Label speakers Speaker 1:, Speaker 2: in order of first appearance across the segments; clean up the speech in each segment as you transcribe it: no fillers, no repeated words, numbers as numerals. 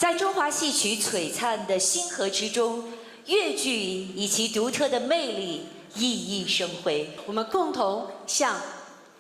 Speaker 1: 在中华戏曲璀璨的星河之中，粤剧以其独特的魅力熠熠生辉。
Speaker 2: 我们共同向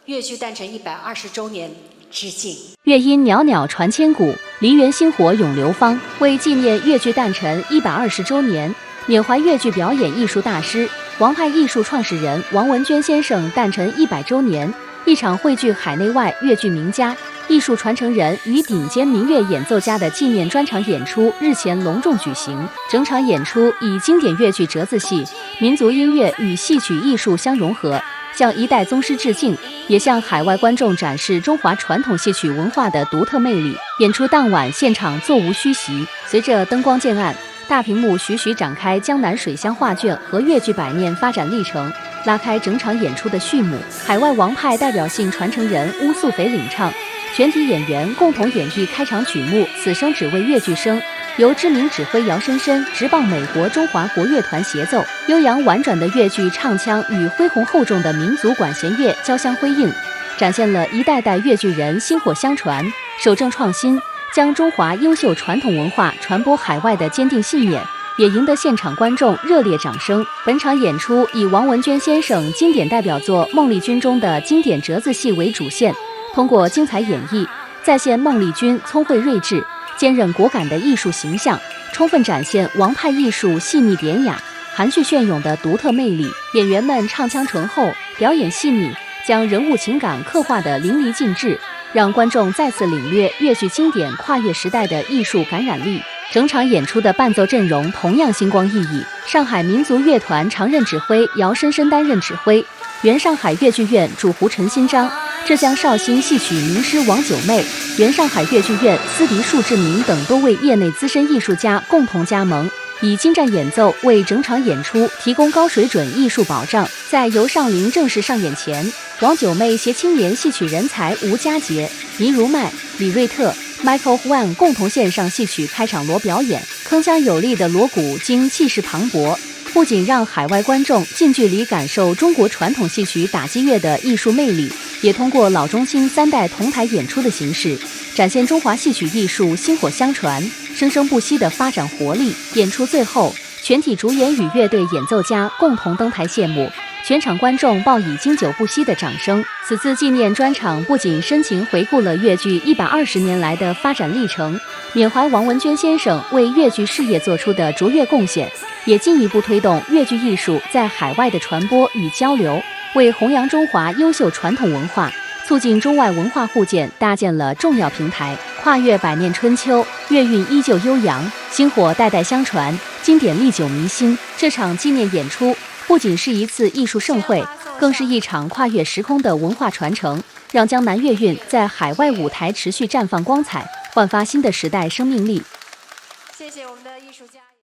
Speaker 2: 粤剧诞辰120周年致敬。
Speaker 3: 乐音袅袅传千古，梨园星火永流芳。为纪念粤剧诞辰120周年，缅怀粤剧表演艺术大师、王派艺术创始人王文娟先生诞辰100周年，一场汇聚海内外粤剧名家、艺术传承人与顶尖民乐演奏家的纪念专场演出日前隆重举行。整场演出以经典粤剧折子戏、民族音乐与戏曲艺术相融合，向一代宗师致敬，也向海外观众展示中华传统戏曲文化的独特魅力。演出当晚，现场座无虚席，随着灯光渐暗，大屏幕徐徐展开江南水乡画卷和粤剧百年发展历程，拉开整场演出的序幕。海外王派代表性传承人乌素肥领唱，全体演员共同演绎开场曲目《此生只为粤剧生》，由知名指挥姚深深直棒美国中华国乐团协奏，悠扬婉转的粤剧唱腔与恢宏厚重的民族管弦乐交相辉映，展现了一代代粤剧人薪火相传、守正创新，将中华优秀传统文化传播海外的坚定信念，也赢得现场观众热烈掌声。本场演出以王文娟先生经典代表作《孟丽君》中的经典折子戏为主线，通过精彩演绎，再现孟丽君聪慧睿智、坚韧果敢的艺术形象，充分展现王派艺术细腻典雅、含蓄隽永的独特魅力。演员们唱腔醇厚，表演细腻，将人物情感刻画得淋漓尽致，让观众再次领略粤剧经典跨越时代的艺术感染力。整场演出的伴奏阵容同样星光熠熠，上海民族乐团常任指挥姚深深担任指挥，原上海粤剧院主胡陈新章、浙江绍兴戏曲名师王九妹、原上海粤剧院司笛束志明等多位业内资深艺术家共同加盟，以精湛演奏为整场演出提供高水准艺术保障。在由尚林正式上演前，王九妹携青年戏曲人才吴佳杰、倪如麦、李瑞特、Michael Huang 共同献上戏曲开场锣表演，铿锵有力的锣鼓经气势磅礴，不仅让海外观众近距离感受中国传统戏曲打击乐的艺术魅力，也通过老中青三代同台演出的形式，展现中华戏曲艺术薪火相传、生生不息的发展活力。演出最后，全体主演与乐队演奏家共同登台谢幕，全场观众报以经久不息的掌声。此次纪念专场不仅深情回顾了粤剧120年来的发展历程，缅怀王文娟先生为粤剧事业做出的卓越贡献，也进一步推动粤剧艺术在海外的传播与交流，为弘扬中华优秀传统文化、促进中外文化互鉴搭建了重要平台。跨越百年春秋，粤韵依旧悠扬，薪火代代相传，经典历久弥新。这场纪念演出不仅是一次艺术盛会，更是一场跨越时空的文化传承，让江南粤韵在海外舞台持续绽放光彩，焕发新的时代生命力。
Speaker 2: 谢谢我们的艺术家。